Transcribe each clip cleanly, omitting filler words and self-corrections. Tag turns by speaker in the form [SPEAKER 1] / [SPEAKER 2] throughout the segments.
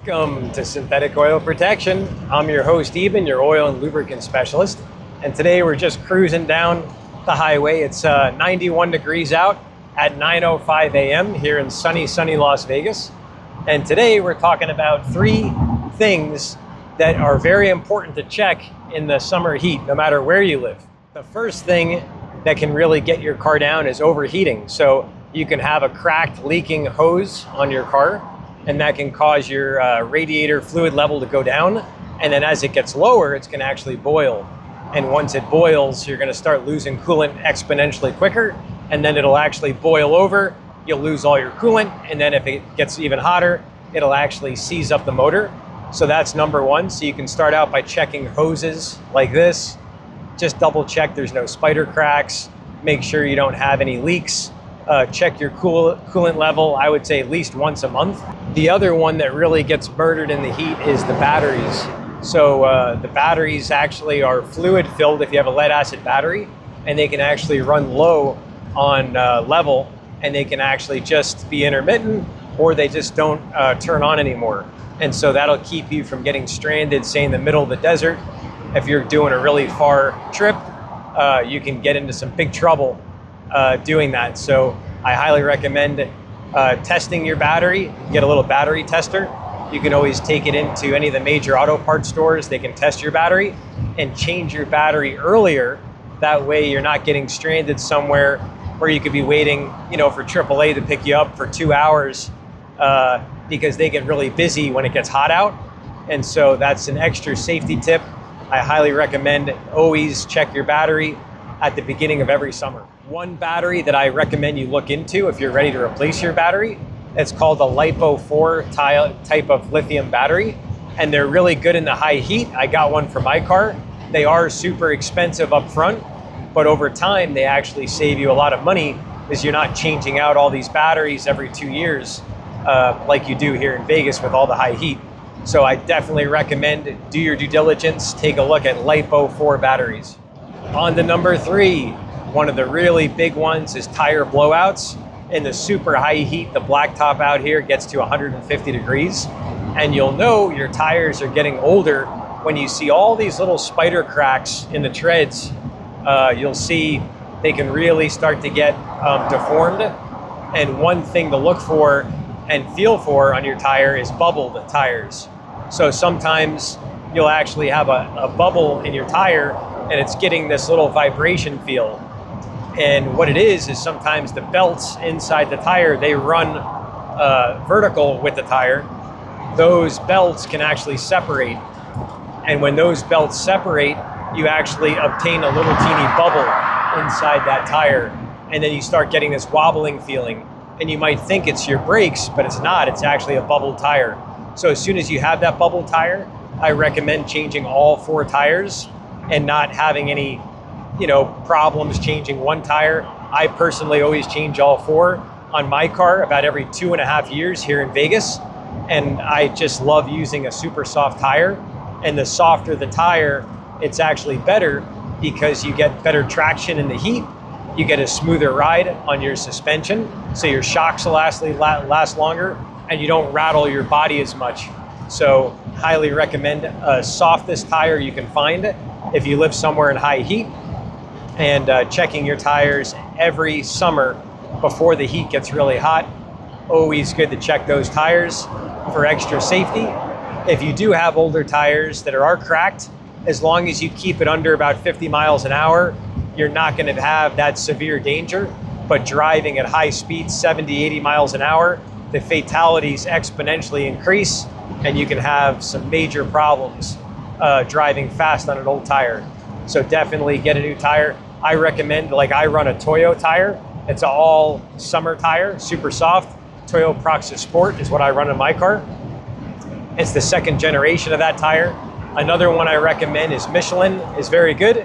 [SPEAKER 1] Welcome to Synthetic Oil Protection. I'm your host, Eben, your oil and lubricant specialist. And today we're just cruising down the highway. It's 91 degrees out at 9:05 a.m. here in sunny Las Vegas. And today we're talking about 3 things that are very important to check in the summer heat, no matter where you live. The first thing that can really get your car down is overheating. So you can have a cracked, leaking hose on your car, and that can cause your radiator fluid level to go down. And then as it gets lower, it's gonna actually boil. And once it boils, you're gonna start losing coolant exponentially quicker, and then it'll actually boil over, you'll lose all your coolant, and then if it gets even hotter, it'll actually seize up the motor. So that's number 1. So you can start out by checking hoses like this. Just double check there's no spider cracks, make sure you don't have any leaks. Check your coolant level, I would say at least once a month. The other one that really gets murdered in the heat is the batteries. So the batteries actually are fluid filled if you have a lead acid battery, and they can actually run low on level, and they can actually just be intermittent, or they just don't turn on anymore. And so that'll keep you from getting stranded, say in the middle of the desert. If you're doing a really far trip, you can get into some big trouble doing that. So I highly recommend testing your battery. Get a little battery tester. You can always take it into any of the major auto parts stores. They can test your battery and change your battery earlier. That way you're not getting stranded somewhere where you could be waiting, for AAA to pick you up for 2 hours because they get really busy when it gets hot out. And so that's an extra safety tip. I highly recommend always check your battery at the beginning of every summer. One battery that I recommend you look into if you're ready to replace your battery, it's called the Lipo 4 type of lithium battery. And they're really good in the high heat. I got one for my car. They are super expensive up front, but over time they actually save you a lot of money because you're not changing out all these batteries every 2 years like you do here in Vegas with all the high heat. So I definitely recommend do your due diligence, take a look at Lipo 4 batteries. On to number 3, one of the really big ones is tire blowouts. In the super high heat, the blacktop out here gets to 150 degrees. And you'll know your tires are getting older when you see all these little spider cracks in the treads. You'll see they can really start to get deformed. And one thing to look for and feel for on your tire is bubbled tires. So sometimes you'll actually have a bubble in your tire and it's getting this little vibration feel. And what it is sometimes the belts inside the tire, they run vertical with the tire. Those belts can actually separate. And when those belts separate, you actually obtain a little teeny bubble inside that tire. And then you start getting this wobbling feeling. And you might think it's your brakes, but it's not. It's actually a bubbled tire. So as soon as you have that bubbled tire, I recommend changing all 4 tires and not having any problems changing one tire. I personally always change all 4 on my car about every 2.5 years here in Vegas. And I just love using a super soft tire. And the softer the tire, it's actually better because you get better traction in the heat. You get a smoother ride on your suspension, so your shocks will last longer, and you don't rattle your body as much. So highly recommend a softest tire you can find if you live somewhere in high heat, and checking your tires every summer before the heat gets really hot. Always good to check those tires for extra safety. If you do have older tires that are cracked, as long as you keep it under about 50 miles an hour, you're not going to have that severe danger. But driving at high speeds, 70, 80 miles an hour, the fatalities exponentially increase, and you can have some major problems driving fast on an old tire. So definitely get a new tire. I recommend, I run a Toyo tire. It's an all summer tire, super soft. Toyo Proxys Sport is what I run in my car. It's the 2nd generation of that tire. Another one I recommend is Michelin, is very good.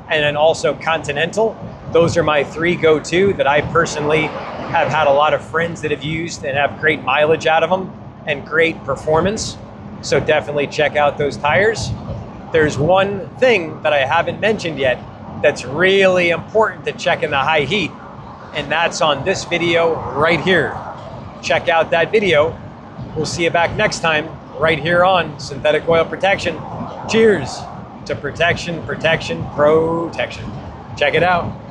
[SPEAKER 1] And then also Continental. Those are my 3 go-to that I personally have had a lot of friends that have used and have great mileage out of them and great performance. So definitely check out those tires. There's one thing that I haven't mentioned yet that's really important to check in the high heat, and that's on this video right here. Check out that video. We'll see you back next time right here on Synthetic Oil Protection. Cheers to protection, protection, protection. Check it out.